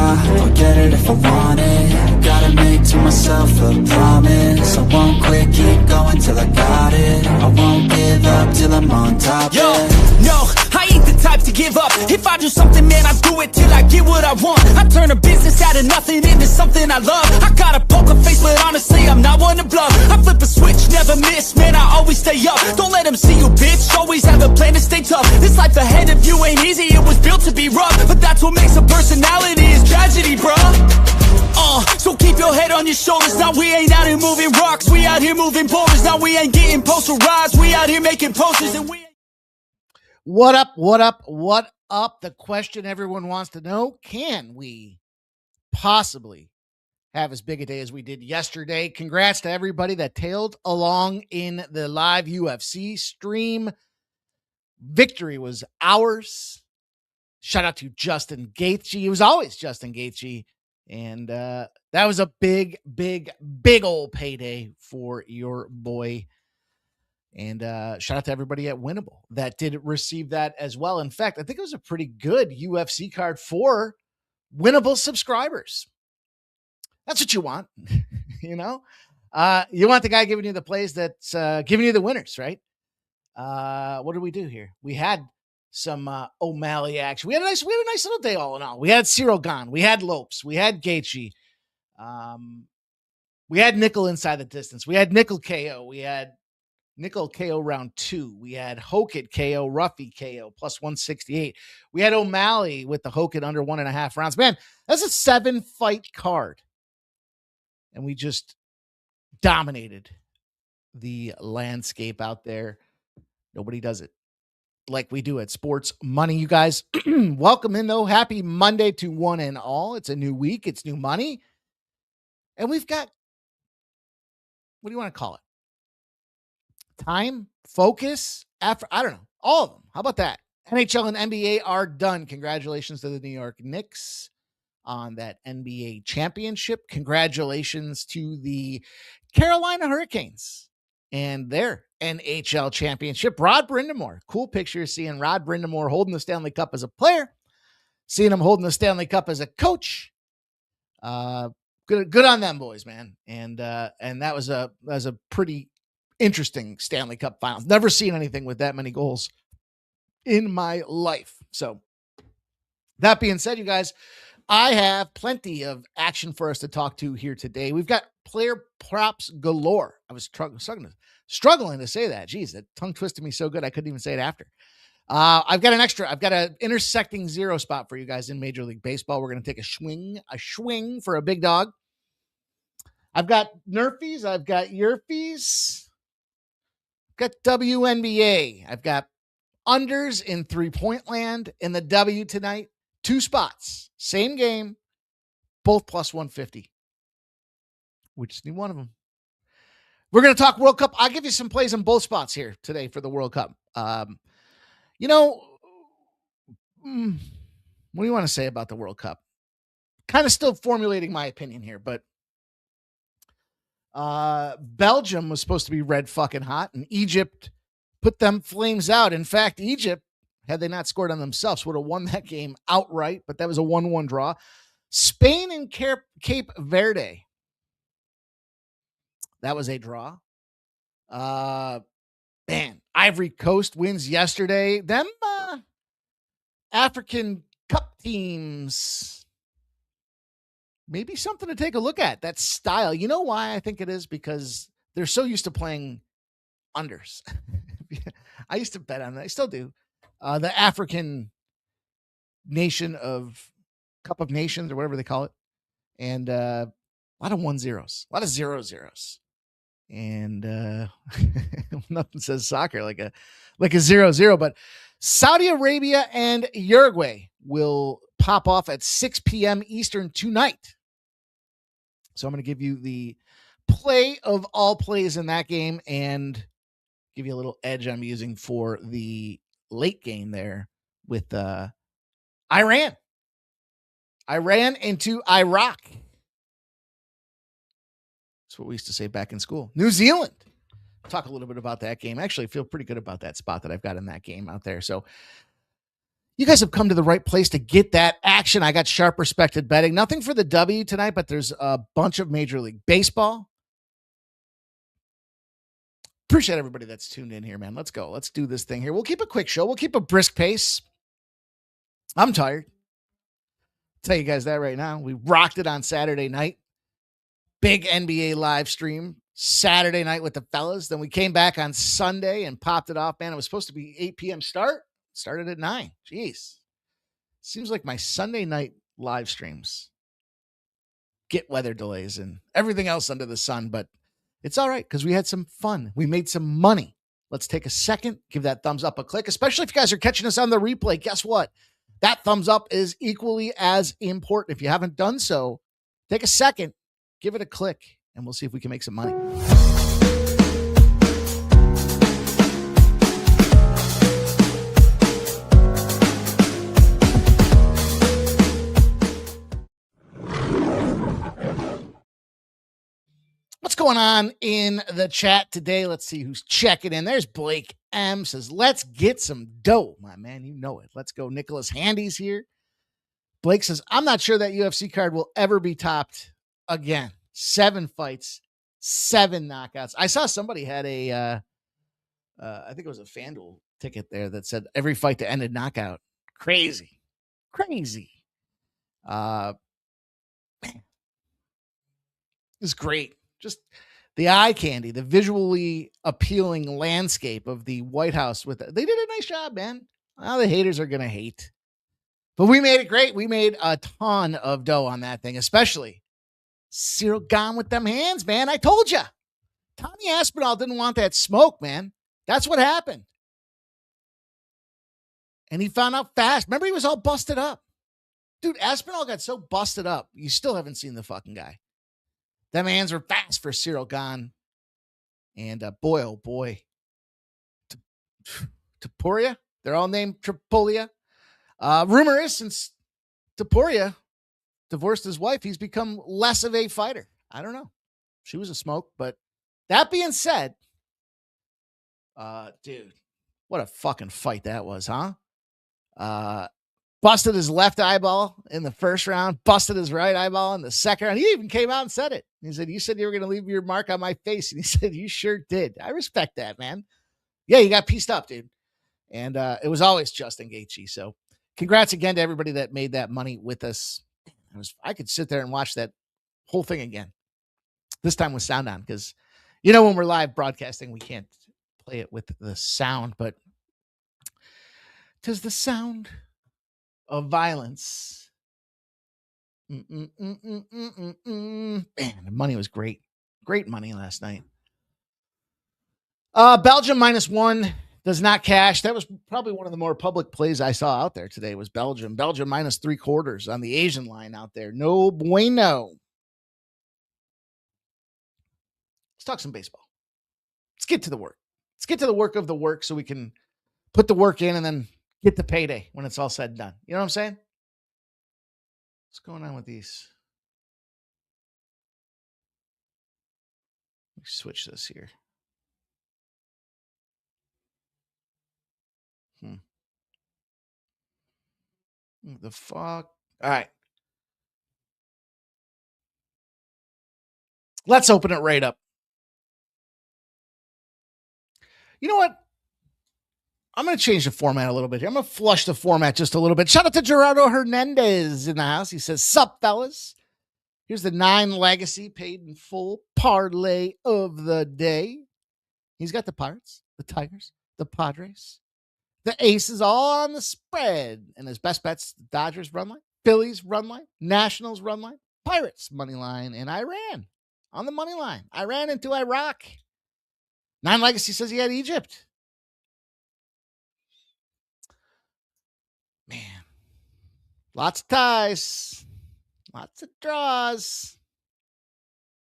I'll get it if I want it. Gotta make to myself a promise. I won't quit, keep going till I got it. I won't give up till I'm on top. Yo, no, I ain't the type to give up. If I do something, man, I do it till I get what I want. I turn a business out of nothing into something I love. I got a poker face, but honestly, I'm not one to bluff. I flip a switch, never miss, man, I always stay up. Don't let them see you, bitch, always have a plan to stay tough. This life ahead of you ain't easy, it was built to be rough. But that's what makes a personality, is tragedy, bruh. So keep your head on your shoulders. Now we ain't out here moving rocks, we out here moving boulders. Now we ain't getting posterized, we out here making posters. And we... What up, what up, what up? The question everyone wants to know, can we possibly have as big a day as we did yesterday? Congrats to everybody that tailed along in the live UFC stream. Victory was ours. Shout out to Justin Gaethje. It was always Justin Gaethje. And that was a big, big, big old payday for your boy. And shout out to everybody at Winnable that did receive that as well. In fact, I think it was a pretty good UFC card for Winnable subscribers. That's what you want, you know? You want the guy giving you the plays that's giving you the winners, right? What did we do here? We had some O'Malley action. We had a nice little day all in all. We had Cyril Gane. We had Lopes. We had Gaethje. We had Nickel inside the distance. We had Nickel KO. We had Nickel KO round 2. We had Hokit KO, Ruffy KO, plus 168. We had O'Malley with the Hokit under 1.5 rounds. Man, that's a 7-fight card. And we just dominated the landscape out there. Nobody does it like we do at Sports Money. You guys, welcome in, though. Happy Monday to one and all. It's a new week. It's new money. And we've got, what do you want to call it? Time, focus, effort. I don't know. All of them. How about that? NHL and NBA are done. Congratulations to the New York Knicks on that NBA championship. Congratulations to the Carolina Hurricanes and their NHL championship. Rod Brindamore. Cool picture seeing Rod Brindamore holding the Stanley Cup as a player, seeing him holding the Stanley Cup as a coach. Good on them boys, man. And that was a pretty interesting Stanley Cup finals. Never seen anything with that many goals in my life. So that being said, you guys, I have plenty of action for us to talk to here today. We've got player props galore. I was struggling to say that. Jeez, that tongue twisted me so good I couldn't even say it after. I've got an intersecting zero spot for you guys in Major League Baseball. We're going to take a swing for a big dog. I've got Nerfies. I've got Yerfies. Got WNBA. I've got unders in 3-point land in the W tonight. 2 spots. Same game. Both plus 150. We just need one of them. We're going to talk World Cup. I'll give you some plays in both spots here today for the World Cup. What do you want to say about the World Cup? Kind of still formulating my opinion here, but Belgium was supposed to be red fucking hot, and Egypt put them flames out. In fact, Egypt, had they not scored on themselves, would have won that game outright, but that was a 1-1 draw. Spain and Cape Verde. That was a draw. Ivory Coast wins yesterday. Them African Cup teams, maybe something to take a look at. That style. You know why I think it is? Because they're so used to playing unders. I used to bet on that. I still do. The African nation of Cup of Nations or whatever they call it. And a lot of 1-0s, a lot of 0-0s. And nothing says soccer like a 0-0, but Saudi Arabia and Uruguay will pop off at 6 p.m. Eastern tonight. So I'm going to give you the play of all plays in that game and give you a little edge I'm using for the late game there with Iran into Iraq. That's what we used to say back in school. New Zealand. Talk a little bit about that game. Actually, I feel pretty good about that spot that I've got in that game out there. So You guys have come to the right place to get that action. I got sharp respected betting. Nothing for the W tonight, but there's a bunch of Major League Baseball. Appreciate everybody that's tuned in here, man. Let's go. Let's do this thing here. We'll keep a quick show. We'll keep a brisk pace. I'm tired. I'll tell you guys that right now. We rocked it on Saturday night. Big NBA live stream Saturday night with the fellas. Then we came back on Sunday and popped it off, man. It was supposed to be 8 p.m. start. Started at 9. Jeez. Seems like my Sunday night live streams get weather delays and everything else under the sun, but it's all right because we had some fun. We made some money. Let's take a second, give that thumbs up a click, especially if you guys are catching us on the replay. Guess what? That thumbs up is equally as important. If you haven't done so, take a second, give it a click, and we'll see if we can make some money. What's going on in the chat today? Let's see who's checking in. There's Blake M. Says, let's get some dough, my man. You know it. Let's go. Nicholas Handy's here. Blake says, I'm not sure that UFC card will ever be topped again. 7 fights, 7 knockouts. I saw somebody had a, I think it was a FanDuel ticket there that said every fight to end in knockout. Crazy. Man, it's great. Just the eye candy, the visually appealing landscape of the White House with it. They did a nice job, man. Now the haters are going to hate. But we made it great. We made a ton of dough on that thing, especially Cyril gone with them hands, man. I told you. Tommy Aspinall didn't want that smoke, man. That's what happened. And he found out fast. Remember, he was all busted up. Dude, Aspinall got so busted up. You still haven't seen the fucking guy. Them hands were fast for Cyril Gane. And boy, oh boy. Topuria. They're all named Tripolia. Rumor is since Topuria divorced his wife, he's become less of a fighter. I don't know. She was a smoke. But that being said, dude, what a fucking fight that was, huh? Busted his left eyeball in the first round, busted his right eyeball in the second round. He even came out and said it. He said, you said you were going to leave your mark on my face. And he said, you sure did. I respect that, man. Yeah, you got pieced up, dude. And it was always Justin Gaethje. So congrats again to everybody that made that money with us. I could sit there and watch that whole thing again. This time with sound on because, you know, when we're live broadcasting, we can't play it with the sound, but 'tis the sound of violence. Man, the money was great. Great money last night. Belgium -1 does not cash. That was probably one of the more public plays I saw out there today was Belgium. Belgium -3/4 on the Asian line out there. No bueno. Let's talk some baseball. Let's get to the work. Let's get to the work of the work so we can put the work in and then get the payday when it's all said and done. You know what I'm saying? What's going on with these? Let me switch this here. What the fuck? All right. Let's open it right up. You know what? I'm going to change the format a little bit here. I'm going to flush the format just a little bit. Shout out to Gerardo Hernandez in the house. He says, sup, fellas? Here's the 9 legacy paid in full parlay of the day. He's got the Pirates, the Tigers, the Padres, the Aces all on the spread. And his best bets, the Dodgers run line, Phillies run line, Nationals run line, Pirates money line, and Iran on the money line. Iran into Iraq. 9 legacy says he had Egypt. Man, lots of ties, lots of draws.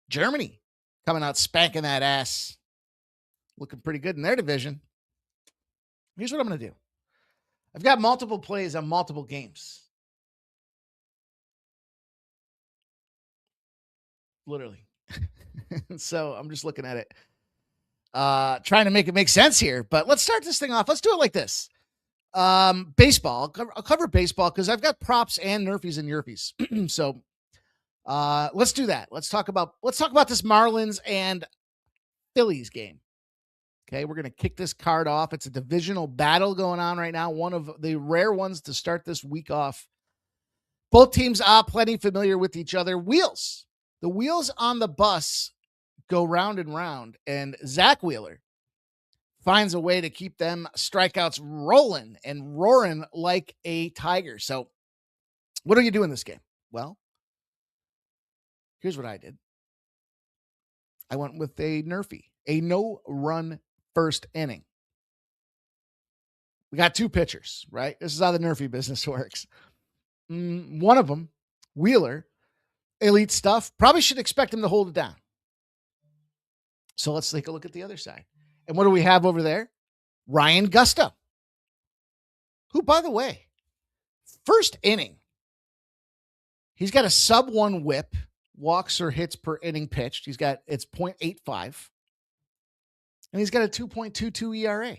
Germany coming out spanking that ass. Looking pretty good in their division. Here's what I'm going to do. I've got multiple plays on multiple games. Literally. So I'm just looking at it. Trying to make it make sense here. But let's start this thing off. Let's do it like this. Baseball. I'll cover baseball because I've got props and nerfies and yerfies. So let's do that. Let's talk about this Marlins and Phillies game. Okay, we're going to kick this card off. It's a divisional battle going on right now. One of the rare ones to start this week off. Both teams are plenty familiar with each other. The wheels on the bus go round and round, and Zach Wheeler finds a way to keep them strikeouts rolling and roaring like a tiger. So what do you do in this game? Well, here's what I did. I went with a nerfie, a no-run first inning. We got two pitchers, right? This is how the nerfie business works. One of them, Wheeler, elite stuff. Probably should expect him to hold it down. So let's take a look at the other side. And what do we have over there? Ryan Gusto, who, by the way, first inning, he's got a sub-1 whip, walks or hits per inning pitched. It's 0.85. And he's got a 2.22 ERA.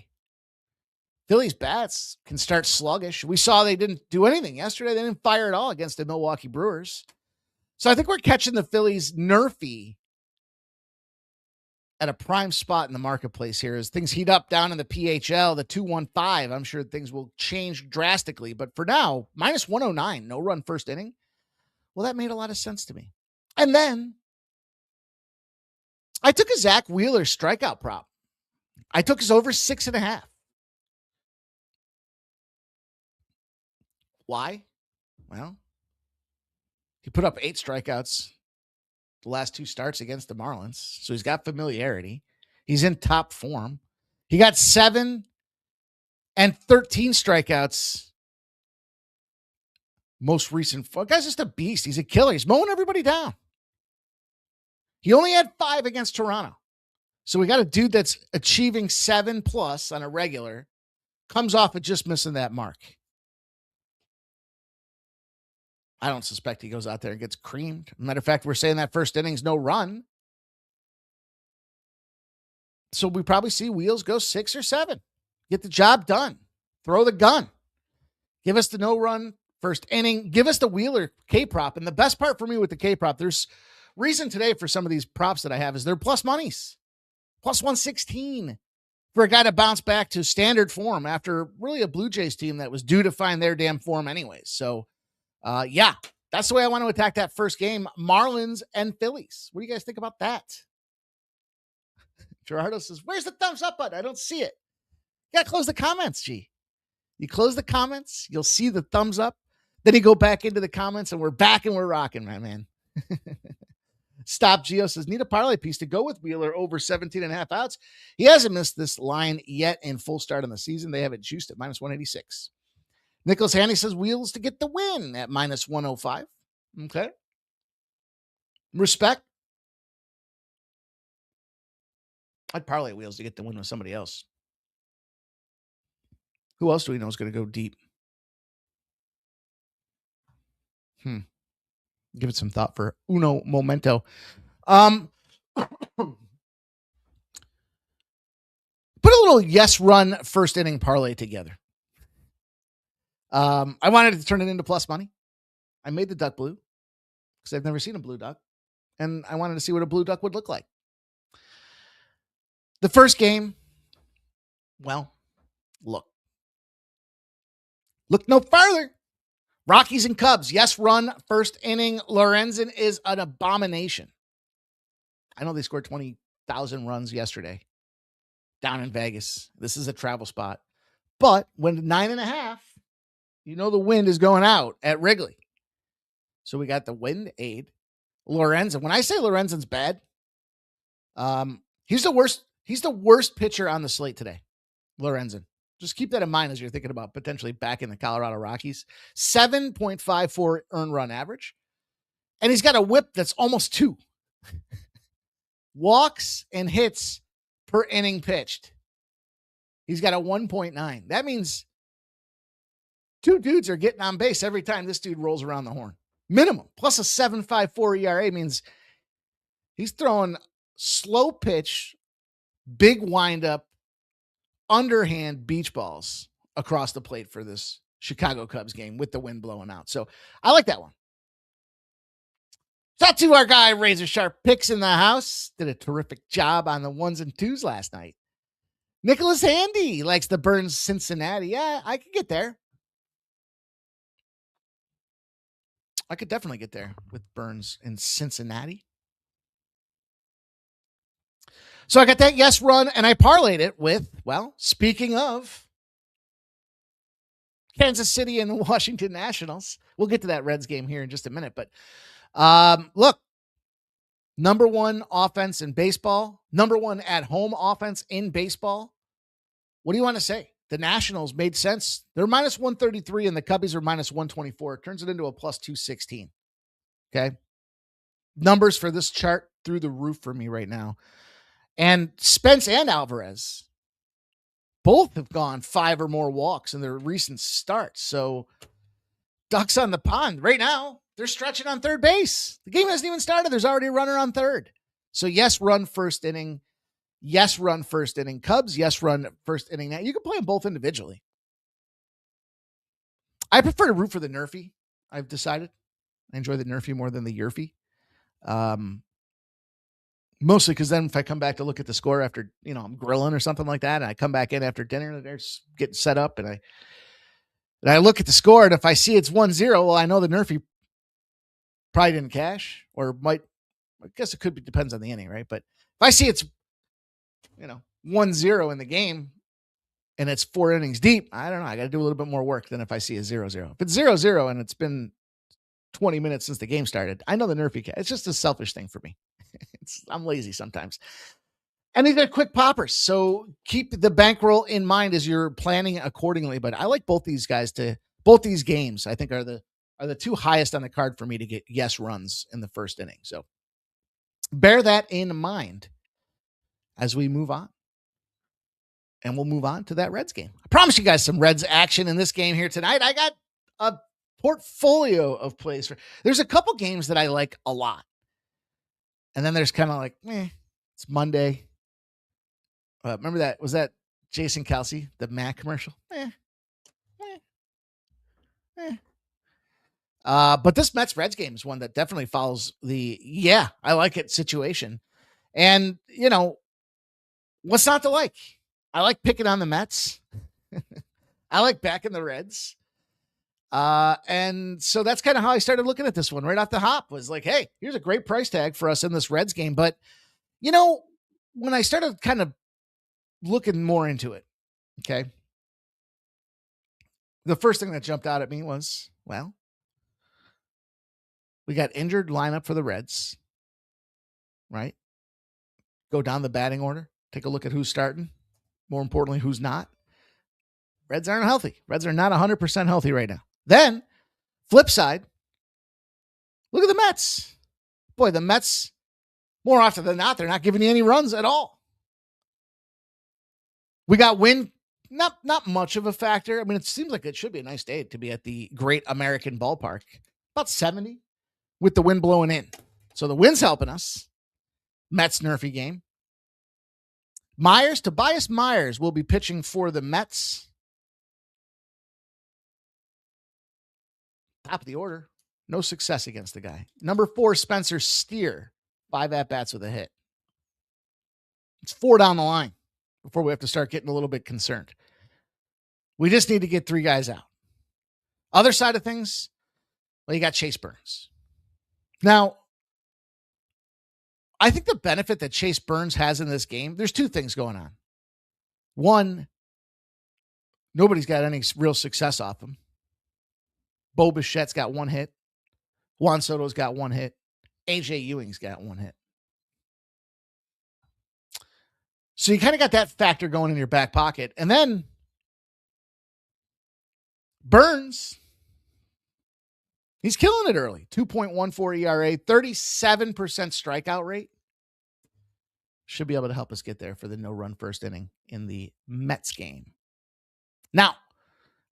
Phillies bats can start sluggish. We saw they didn't do anything yesterday. They didn't fire at all against the Milwaukee Brewers. So I think we're catching the Phillies nerfy at a prime spot in the marketplace here as things heat up down in the PHL, the 215. I'm sure things will change drastically. But for now, minus 109, no run first inning. Well, that made a lot of sense to me. And then I took a Zach Wheeler strikeout prop. I took his over 6.5. Why? Well, he put up 8 strikeouts the last 2 starts against the Marlins. So he's got familiarity. He's in top form. He got 7 and 13 strikeouts. Most recent. Guy's just a beast. He's a killer. He's mowing everybody down. He only had 5 against Toronto. So we got a dude that's achieving 7+ on a regular, comes off of just missing that mark. I don't suspect he goes out there and gets creamed. Matter of fact, we're saying that first inning's no run. So we probably see Wheels go 6 or 7. Get the job done. Throw the gun. Give us the no run first inning. Give us the Wheeler K prop. And the best part for me with the K prop, there's reason today for some of these props that I have is they're plus monies. Plus 116 for a guy to bounce back to standard form after really a Blue Jays team that was due to find their damn form anyways. So, yeah, that's the way I want to attack that first game. Marlins and Phillies. What do you guys think about that? Gerardo says, where's the thumbs up button? I don't see it. You got to close the comments, G. You close the comments, you'll see the thumbs up. Then you go back into the comments, and we're back and we're rocking, my man. Stop Geo says, need a parlay piece to go with Wheeler over 17.5 outs. He hasn't missed this line yet in full start on the season. They have it juiced at minus 186. Nicholas Haney says Wheels to get the win at minus 105. Okay. Respect. I'd parlay Wheels to get the win with somebody else. Who else do we know is going to go deep? Give it some thought for uno momento. Put a little yes run first inning parlay together. I wanted to turn it into plus money. I made the duck blue because I've never seen a blue duck, and I wanted to see what a blue duck would look like. The first game, well, look no farther. Rockies and Cubs. Yes, run first inning. Lorenzen is an abomination. I know they scored 20,000 runs yesterday down in Vegas. This is a travel spot. But when 9.5, you know the wind is going out at Wrigley. So we got the wind aid. Lorenzen. When I say Lorenzen's bad, he's the worst. He's the worst pitcher on the slate today. Lorenzen. Just keep that in mind as you're thinking about potentially back in the Colorado Rockies. 7.54 earned run average. And he's got a whip that's almost 2. Walks and hits per inning pitched. He's got a 1.9. That means 2 dudes are getting on base every time this dude rolls around the horn. Minimum. Plus a 7.54 ERA means he's throwing slow pitch, big windup, underhand beach balls across the plate for this Chicago Cubs game with the wind blowing out. So I like that one. Shout out to our guy, Razor Sharp Picks in the house. Did a terrific job on the 1s and 2s last night. Nicholas Handy likes the Burns Cincinnati. Yeah, I could get there. I could definitely get there with Burns in Cincinnati. So I got that yes run, and I parlayed it with, well, speaking of Kansas City and the Washington Nationals. We'll get to that Reds game here in just a minute. But look, number one offense in baseball, number one at home offense in baseball. What do you want to say? The Nationals made sense. They're minus 133 and the Cubbies are minus 124. It turns it into a plus 216. Okay. Numbers for this chart through the roof for me right now. And Spence and Alvarez both have gone 5 or more walks in their recent starts. So ducks on the pond right now. They're stretching on third base. The game hasn't even started. There's already a runner on third. So yes, run first inning. Yes, run first inning. Cubs, yes, run first inning. Now you can play them both individually. I prefer to root for the Nerfy. I've decided. I enjoy the Nerfy more than the Yerfy. Mostly because then if I come back to look at the score after, I'm grilling or something like that, and I come back in after dinner and they're getting set up, and I look at the score, and if I see it's 1-0, well, I know the Nerfy probably didn't cash, or might. I guess it could be, depends on the inning, right? But if I see it's 1-0 in the game and it's 4 innings deep, I don't know. I got to do a little bit more work than if I see a 0-0. If it's 0-0 and it's been 20 minutes since the game started, I know the Nerfy cash. It's just a selfish thing for me. I'm lazy sometimes. And these are quick poppers. So keep the bankroll in mind as you're planning accordingly. But I like both these guys both these games, I think are the two highest on the card for me to get yes runs in the first inning. So bear that in mind as we move on. And we'll move on to that Reds game. I promise you guys some Reds action in this game here tonight. I got a portfolio of plays. There's a couple games that I like a lot. And then there's kind of like, it's Monday. Remember that? Was that Jason Kalshi, the Mac commercial? But this Mets-Reds game is one that definitely follows the, I like it situation. And, what's not to like? I like picking on the Mets. I like backing the Reds. And so that's kind of how I started looking at this one right off the hop. Was like, hey, here's a great price tag for us in this Reds game. But, when I started kind of looking more into it, okay, the first thing that jumped out at me was, well, we got injured lineup for the Reds, right? Go down the batting order, take a look at who's starting. More importantly, who's not. Reds aren't healthy. Reds are not 100% healthy right now. Then, flip side, look at the Mets. Boy, the Mets, more often than not, they're not giving you any runs at all. We got wind, not much of a factor. I mean, it seems like it should be a nice day to be at the Great American Ballpark. About 70 with the wind blowing in. So the wind's helping us. Mets Nerfy game. Tobias Myers will be pitching for the Mets. Top of the order. No success against the guy. Number 4, Spencer Steer. 5 at-bats with a hit. It's 4 down the line before we have to start getting a little bit concerned. We just need to get 3 guys out. Other side of things, well, you got Chase Burns. Now, I think the benefit that Chase Burns has in this game, there's 2 things going on. One, nobody's got any real success off him. Bo Bichette's got 1 hit. Juan Soto's got 1 hit. AJ Ewing's got 1 hit. So you kind of got that factor going in your back pocket. And then Burns, he's killing it early. 2.14 ERA, 37% strikeout rate. Should be able to help us get there for the no-run first inning in the Mets game. Now,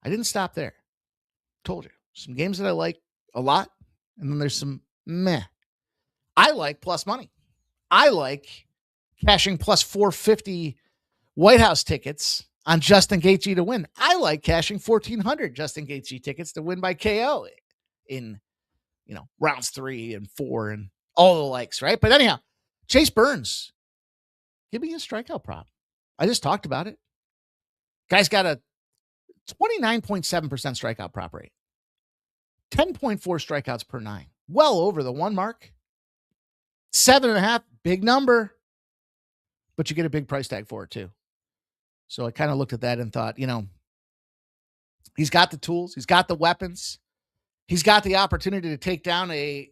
I didn't stop there. Told you. Some games that I like a lot, and then there's some meh. I like plus money. I like cashing plus 450 White House tickets on Justin Gaethje to win. I like cashing 1,400 Justin Gaethje tickets to win by KO in, rounds 3 and 4 and all the likes, right? But anyhow, Chase Burns, give me a strikeout prop. I just talked about it. Guy's got a 29.7% strikeout prop rate, 10.4 strikeouts per 9, well over the 1 mark. 7.5, big number, but you get a big price tag for it too. So I kind of looked at that and thought, he's got the tools, he's got the weapons, he's got the opportunity to take down a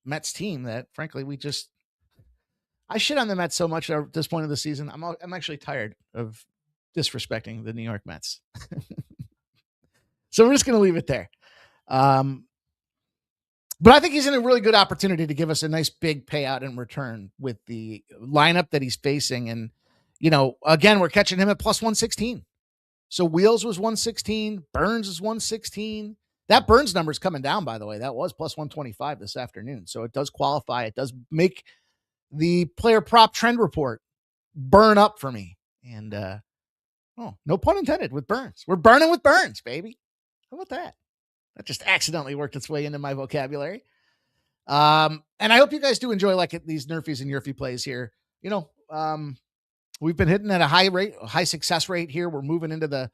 Mets team that, frankly, I shit on the Mets so much at this point of the season. I'm actually tired of disrespecting the New York Mets. So we're just going to leave it there. But I think he's in a really good opportunity to give us a nice big payout in return with the lineup that he's facing. And, again, we're catching him at plus 116. So Wheels was 116. Burns is 116. That Burns number is coming down, by the way. That was plus 125 this afternoon. So it does qualify. It does make the player prop trend report burn up for me. And, no pun intended with Burns. We're burning with Burns, baby. How about that? That just accidentally worked its way into my vocabulary. And I hope you guys do enjoy these Nerfies and Yerfie plays here. We've been hitting at a high success rate here. We're moving into the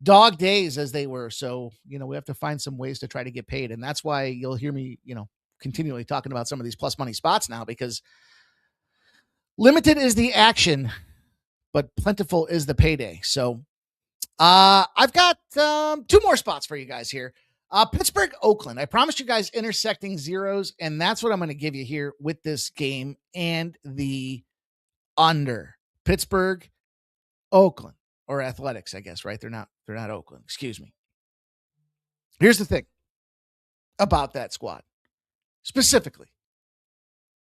dog days as they were. So, we have to find some ways to try to get paid. And that's why you'll hear me, continually talking about some of these plus money spots now, because limited is the action, but plentiful is the payday. So I've got 2 more spots for you guys here. Pittsburgh, Oakland. I promised you guys intersecting zeros, and that's what I'm going to give you here with this game and the under. Pittsburgh, Oakland, or Athletics, I guess, right? They're not Oakland. Excuse me. Here's the thing about that squad. Specifically,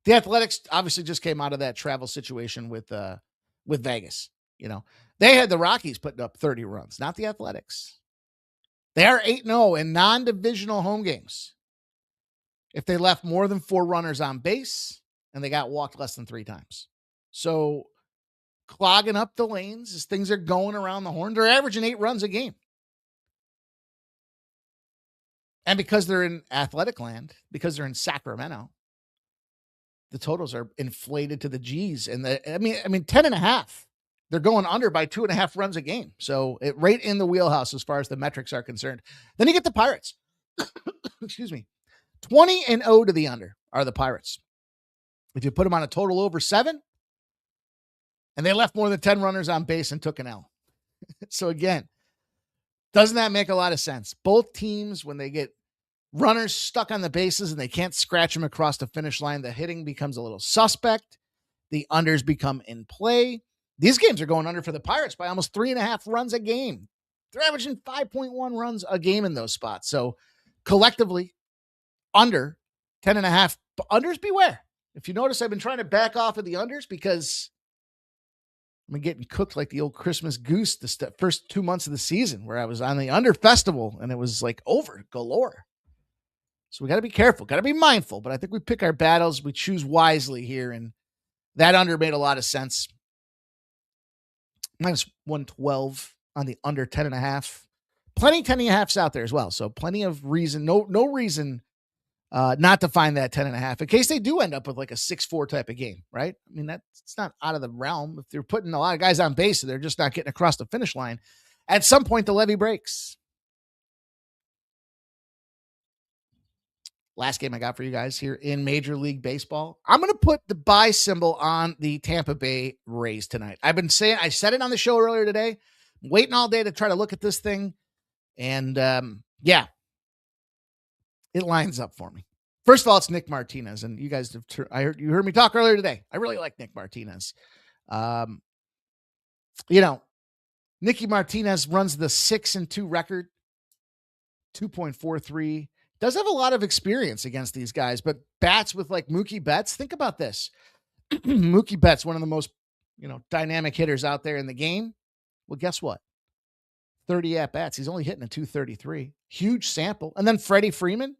the Athletics obviously just came out of that travel situation with Vegas. They had the Rockies putting up 30 runs, not the Athletics. They are 8-0 in non-divisional home games if they left more than 4 runners on base and they got walked less than 3 times. So clogging up the lanes as things are going around the horn, they're averaging 8 runs a game. And because they're in athletic land, because they're in Sacramento, the totals are inflated to the G's. And 10.5. They're going under by 2.5 runs a game. So right in the wheelhouse as far as the metrics are concerned. Then you get the Pirates. Excuse me. 20-0 to the under are the Pirates. If you put them on a total over 7, and they left more than 10 runners on base and took an L. So again, doesn't that make a lot of sense? Both teams, when they get runners stuck on the bases and they can't scratch them across the finish line, the hitting becomes a little suspect. The unders become in play. These games are going under for the Pirates by almost 3.5 runs a game. They're averaging 5.1 runs a game in those spots. So collectively, under 10.5. Unders, beware. If you notice, I've been trying to back off of the unders because I'm getting cooked like the old Christmas goose the first 2 months of the season where I was on the under festival and it was like over galore. So we got to be careful, got to be mindful, but I think we pick our battles. We choose wisely here. And that under made a lot of sense. Minus 112 on the under 10.5. Plenty 10.5s out there as well. So plenty of reason, no reason not to find that 10.5 in case they do end up with like a 6-4 type of game, right? I mean, it's not out of the realm. If they're putting a lot of guys on base and they're just not getting across the finish line, at some point the levee breaks. Last game I got for you guys here in Major League Baseball. I'm going to put the buy symbol on the Tampa Bay Rays tonight. I said it on the show earlier today. I'm waiting all day to try to look at this thing. And it lines up for me. First of all, it's Nick Martinez. And you guys, you heard me talk earlier today. I really like Nick Martinez. Nicky Martinez runs the 6-2 record, 2.43. Does have a lot of experience against these guys, but bats with like Mookie Betts. Think about this. Mookie Betts, one of the most, dynamic hitters out there in the game. Well, guess what? 30 at bats. He's only hitting a 233. Huge sample. And then Freddie Freeman's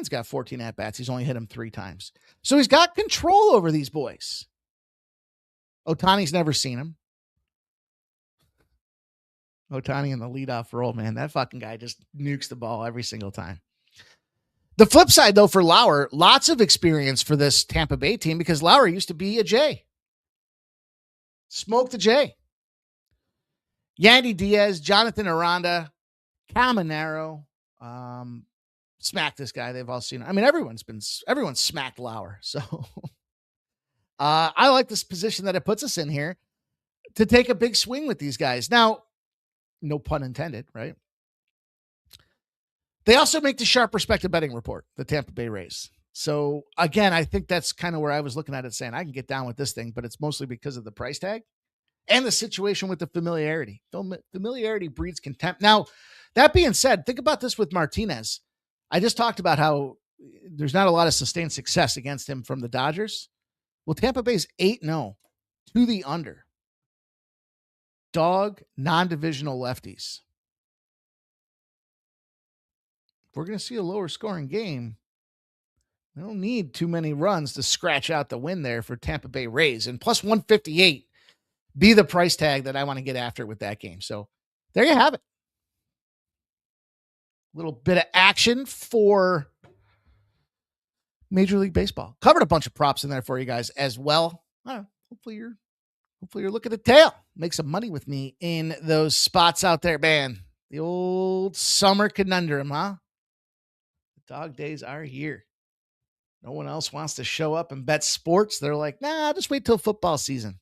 got 14 at bats. He's only hit him 3 times. So he's got control over these boys. Ohtani's never seen him. Ohtani in the leadoff role, man. That fucking guy just nukes the ball every single time. The flip side, though, for Lauer, lots of experience for this Tampa Bay team because Lauer used to be a J. Smoke the J. Yandy Diaz, Jonathan Aranda, Caminero, smacked this guy. They've all seen it. I mean, everyone's smacked Lauer. So I like this position that it puts us in here to take a big swing with these guys. Now, no pun intended, right? They also make the sharp perspective betting report, the Tampa Bay Rays. So again, I think that's kind of where I was looking at it saying I can get down with this thing, but it's mostly because of the price tag and the situation with the familiarity. Familiarity breeds contempt. Now, that being said, think about this with Martinez. I just talked about how there's not a lot of sustained success against him from the Dodgers. Well, Tampa Bay's 8-0 to the under. Dog, non-divisional lefties. If we're going to see a lower scoring game, we don't need too many runs to scratch out the win there for Tampa Bay Rays. And plus 158 be the price tag that I want to get after with that game. So there you have it. A little bit of action for Major League Baseball. Covered a bunch of props in there for you guys as well. Hopefully you're looking at tail. Make some money with me in those spots out there, man. The old summer conundrum, huh? The dog days are here. No one else wants to show up and bet sports. They're like, nah, just wait till football season.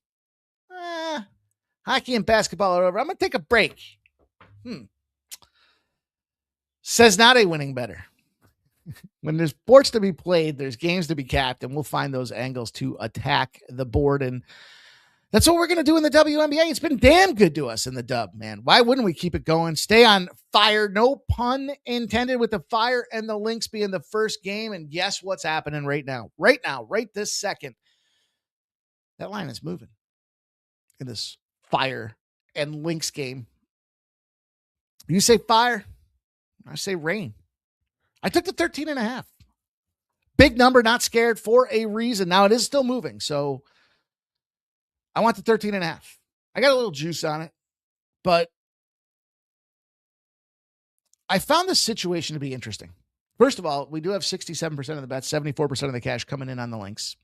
Hockey and basketball are over. I'm going to take a break. Says not a winning better. When there's sports to be played, there's games to be capped, and we'll find those angles to attack the board. And that's what we're going to do in the WNBA. It's been damn good to us in the dub, man. Why wouldn't we keep it going? Stay on fire. No pun intended with the fire and the Lynx being the first game. And guess what's happening right now? Right this second. That line is moving in this fire and Lynx game. You say fire, I say rain. I took the 13.5. Big number, not scared for a reason. Now it is still moving, so I want the 13.5. I got a little juice on it, but I found this situation to be interesting. First of all, we do have 67% of the bets, 74% of the cash coming in on the Lynx.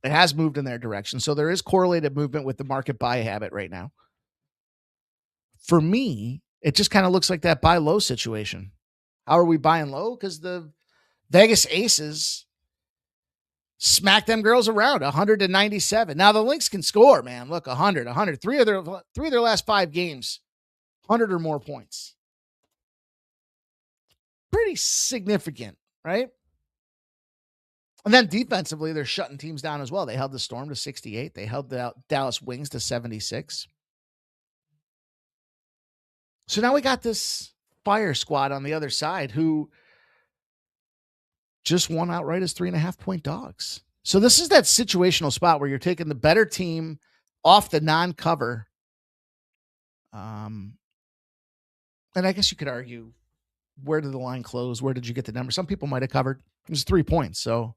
It has moved in their direction, so there is correlated movement with the market buy habit right now. For me, it just kind of looks like that buy low situation. How are we buying low? Because the Vegas Aces smack them girls around 100-97. Now the Lynx can score, man. Look, 100. Three of their last 5 games, 100 or more points. Pretty significant, right? And then defensively, they're shutting teams down as well. They held the Storm to 68. They held the Dallas Wings to 76. So now we got this fire squad on the other side who just won outright as 3.5-point dogs. So this is that situational spot where you're taking the better team off the non-cover. And I guess you could argue, where did the line close? Where did you get the number? Some people might have covered. It was 3 points. So,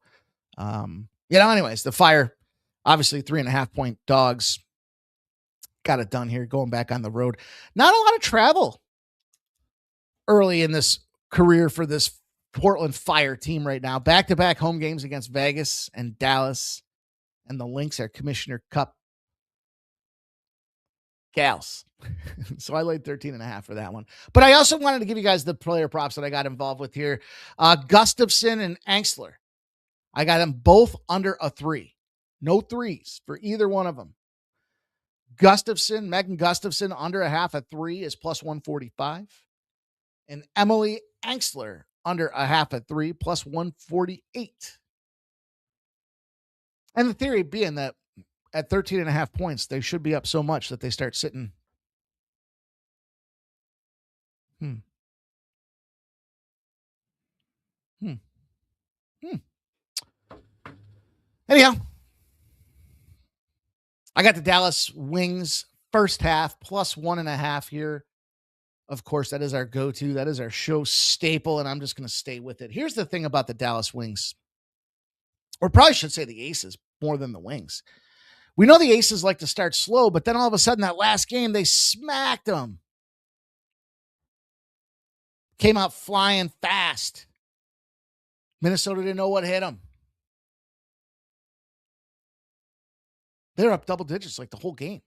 anyways, the fire, obviously 3.5-point dogs. Got it done here, going back on the road. Not a lot of travel early in this career for this Portland Fire team right now. Back-to-back home games against Vegas and Dallas. And the Lynx are Commissioner Cup gals. So I laid 13.5 for that one. But I also wanted to give you guys the player props that I got involved with here. Gustafson and Angstler. I got them both under a 3. No 3s for either one of them. Megan Gustafson under a half a 3 is plus 145. And Emily Angstler under a half a 3 plus 148. And the theory being that at 13.5 points, they should be up so much that they start sitting. Anyhow, I got the Dallas Wings first half plus 1.5 here. Of course, that is our go-to. That is our show staple, and I'm just going to stay with it. Here's the thing about the Dallas Wings, or probably should say the Aces more than the Wings. We know the Aces like to start slow, but then all of a sudden that last game, they smacked them. Came out flying fast. Minnesota didn't know what hit them. They were up double digits like the whole game.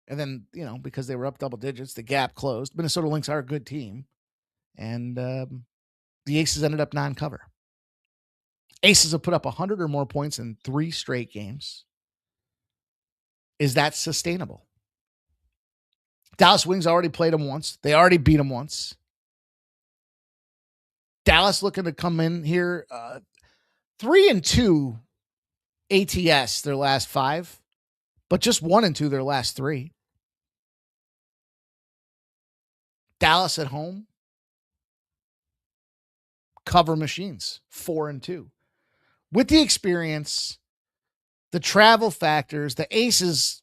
And then, because they were up double digits, the gap closed. Minnesota Lynx are a good team. And the Aces ended up non-cover. Aces have put up 100 or more points in 3 straight games. Is that sustainable? Dallas Wings already played them once. They already beat them once. Dallas looking to come in here 3-2 ATS their last 5, but just 1-2 their last 3. Dallas at home, cover machines 4-2. With the experience, the travel factors, the Aces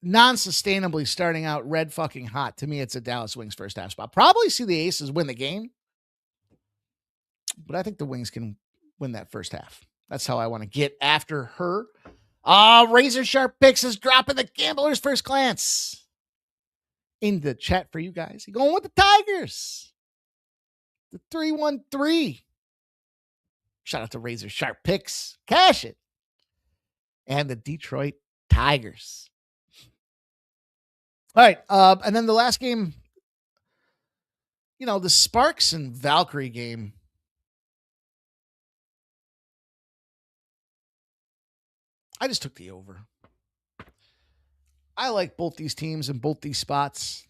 non-sustainably starting out red fucking hot. To me, it's a Dallas Wings first half spot. Probably see the Aces win the game, but I think the Wings can win that first half. That's how I want to get after her. Razor Sharp Picks is dropping the Gamblers First Glance in the chat for you guys. He going with the Tigers. The 3-1-3. Shout out to Razor Sharp Picks. Cash it. And the Detroit Tigers. All right. And then the last game, the Sparks and Valkyrie game. I just took the over. I like both these teams in both these spots.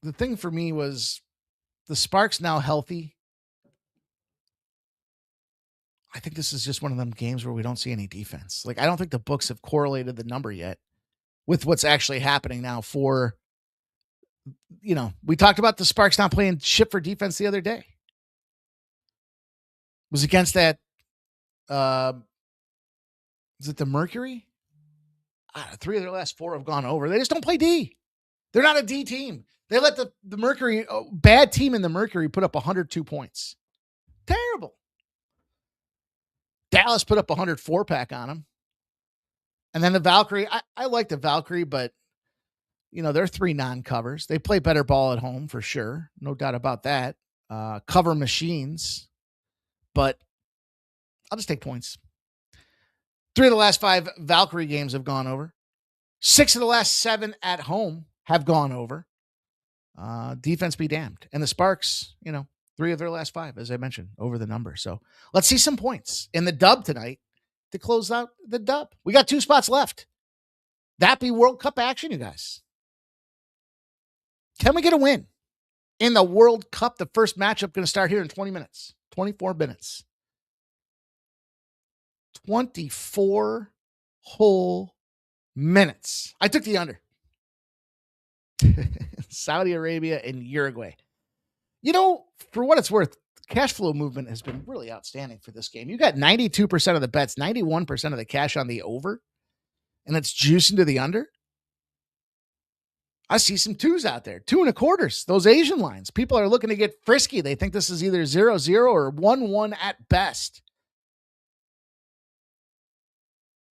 The thing for me was the Sparks now healthy. I think this is just one of them games where we don't see any defense. Like, I don't think the books have correlated the number yet with what's actually happening now for, we talked about the Sparks not playing shit for defense the other day. It was against that, is it the Mercury? 3 of their last 4 have gone over. They just don't play D. They're not a D team. They let the Mercury, bad team in the Mercury, put up 102 points. Terrible. Dallas put up 104 pack on them. And then the Valkyrie, I like the Valkyrie, but, they're 3 non-covers. They play better ball at home for sure. No doubt about that. Cover machines. But I'll just take points. 3 of the last 5 Valkyrie games have gone over. 6 of the last 7 at home have gone over. Defense be damned. And the Sparks, 3 of their last 5, as I mentioned, over the number. So let's see some points in the dub tonight to close out the dub. We got 2 spots left. That be World Cup action, you guys. Can we get a win in the World Cup? The first matchup going to start here in 20 minutes, 24 minutes. 24 whole minutes. I took the under. Saudi Arabia and Uruguay. For what it's worth, cash flow movement has been really outstanding for this game. You got 92% of the bets, 91% of the cash on the over, and it's juicing to the under. I see some 2s out there, 2.25. Those Asian lines. People are looking to get frisky. They think this is either 0-0 or 1-1 at best.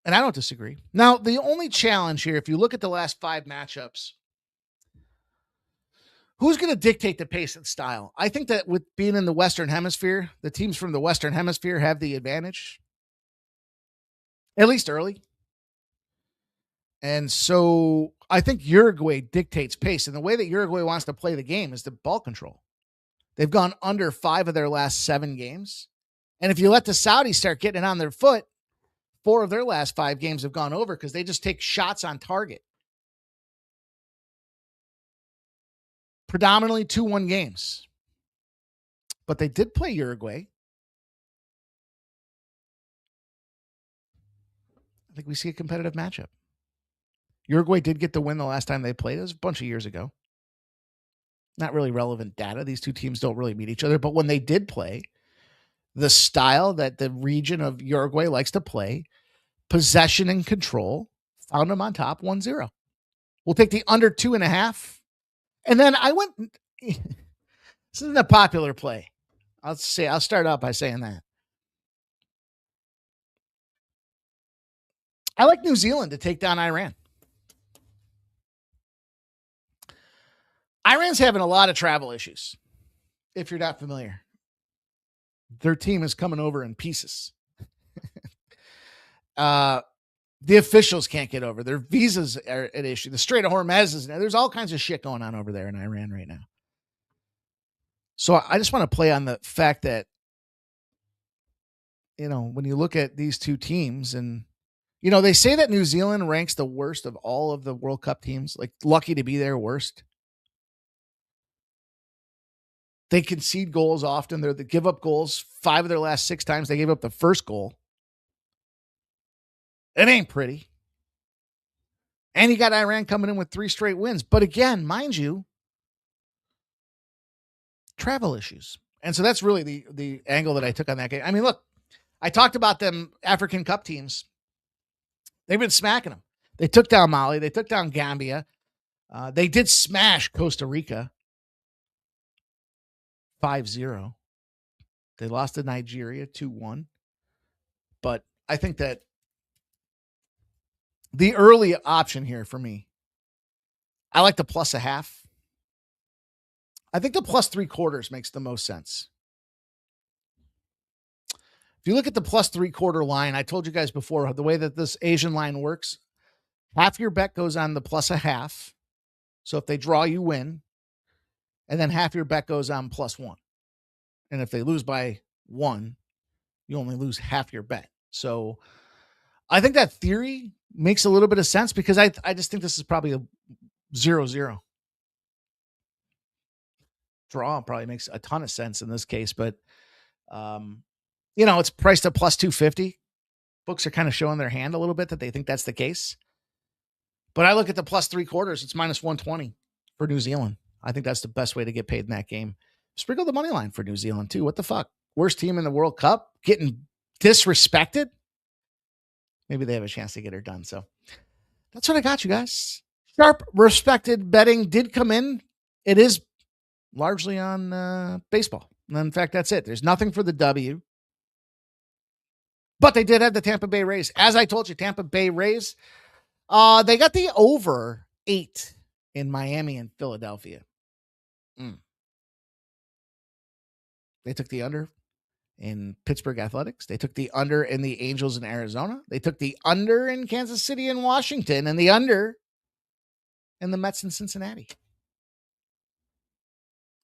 And I don't disagree. Now, the only challenge here, if you look at the last 5 matchups, who's going to dictate the pace and style? I think that with being in the Western Hemisphere, the teams from the Western Hemisphere have the advantage, at least early. And so I think Uruguay dictates pace. And the way that Uruguay wants to play the game is the ball control. They've gone under 5 of their last 7 games. And if you let the Saudis start getting on their foot, 4 of their last 5 games have gone over because they just take shots on target. Predominantly 2-1 games. But they did play Uruguay. I think we see a competitive matchup. Uruguay did get the win the last time they played. It was a bunch of years ago. Not really relevant data. These 2 teams don't really meet each other. But when they did play, the style that the region of Uruguay likes to play, possession and control, found them on top 1-0. We'll take the under 2.5. And then I went, this isn't a popular play. I'll start out by saying that. I like New Zealand to take down Iran. Iran's having a lot of travel issues. If you're not familiar, their team is coming over in pieces. The officials can't get over. Their visas are an issue. The Strait of Hormuz is, there's all kinds of shit going on over there in Iran right now. So I just want to play on the fact that, when you look at these two teams and, they say that New Zealand ranks the worst of all of the World Cup teams, like lucky to be there worst. They concede goals often. They give up goals. 5 of their last 6 times they gave up the first goal. It ain't pretty. And you got Iran coming in with 3 straight wins. But again, mind you, travel issues. And so that's really the angle that I took on that game. I mean, look, I talked about them African Cup teams. They've been smacking them. They took down Mali. They took down Gambia. They did smash Costa Rica 5-0. They lost to Nigeria 2-1. But I think that the early option here for me, I like the +0.5. I think the +3/4 makes the most sense. If you look at the +3/4 line, I told you guys before, the way that this Asian line works, half your bet goes on the +0.5. So if they draw, you win. And then half your bet goes on +1. And if they lose by 1, you only lose half your bet. So I think that theory makes a little bit of sense because I just think this is probably a 0-0. Draw probably makes a ton of sense in this case, but it's priced at +250. Books are kind of showing their hand a little bit that they think that's the case. But I look at the +3/4, it's -120 for New Zealand. I think that's the best way to get paid in that game. Sprinkle the money line for New Zealand too. What the fuck? Worst team in the World Cup getting disrespected. Maybe they have a chance to get her done. So that's what I got you guys. Sharp, respected betting did come in. It is largely on baseball. And in fact, that's it. There's nothing for the W. But they did have the Tampa Bay Rays. As I told you, Tampa Bay Rays, they got the over 8 in Miami and Philadelphia. They took the under in Pittsburgh Athletics. They took the under in the Angels in Arizona. They took the under in Kansas City and Washington, and the under in the Mets in Cincinnati.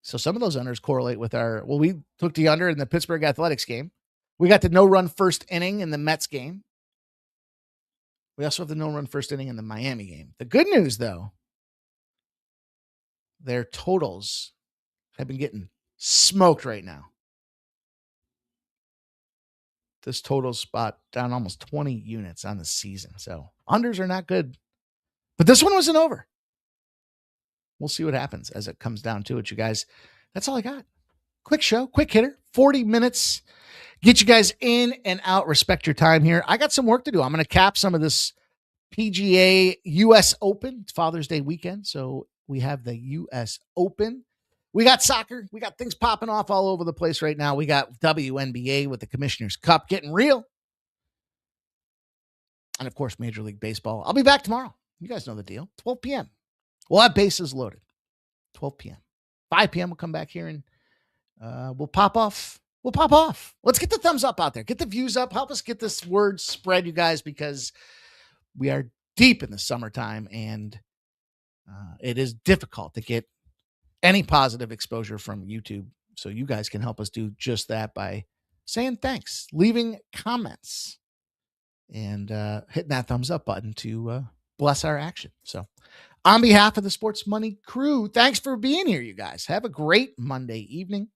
So some of those unders correlate with we took the under in the Pittsburgh Athletics game. We got the no-run first inning in the Mets game. We also have the no-run first inning in the Miami game. The good news, though, their totals have been getting smoked right now. This total spot down almost 20 units on the season. So unders are not good. But this one was an over. We'll see what happens as it comes down to it, you guys. That's all I got. Quick show, quick hitter, 40 minutes. Get you guys in and out. Respect your time here. I got some work to do. I'm going to cap some of this PGA US Open. It's Father's Day weekend, so we have the US Open. We got soccer. We got things popping off all over the place right now. We got WNBA with the Commissioner's Cup getting real. And, of course, Major League Baseball. I'll be back tomorrow. You guys know the deal. 12 p.m. We'll have bases loaded. 12 p.m. 5 p.m. We'll come back here and we'll pop off. We'll pop off. Let's get the thumbs up out there. Get the views up. Help us get this word spread, you guys, because we are deep in the summertime and it is difficult to get any positive exposure from YouTube. So you guys can help us do just that by saying thanks, leaving comments, and hitting that thumbs up button to bless our action. So on behalf of the Sports Money crew, thanks for being here, you guys. Have a great Monday evening,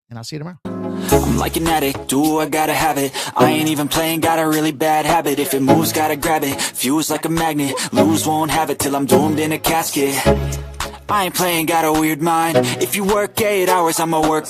and I'll see you tomorrow. I'm like an addict, do I gotta have it. I ain't even playing, got a really bad habit. If it moves, gotta grab it. Fuse like a magnet, lose, won't have it till I'm doomed in a casket. I ain't playing, got a weird mind. If you work 8 hours, I'ma work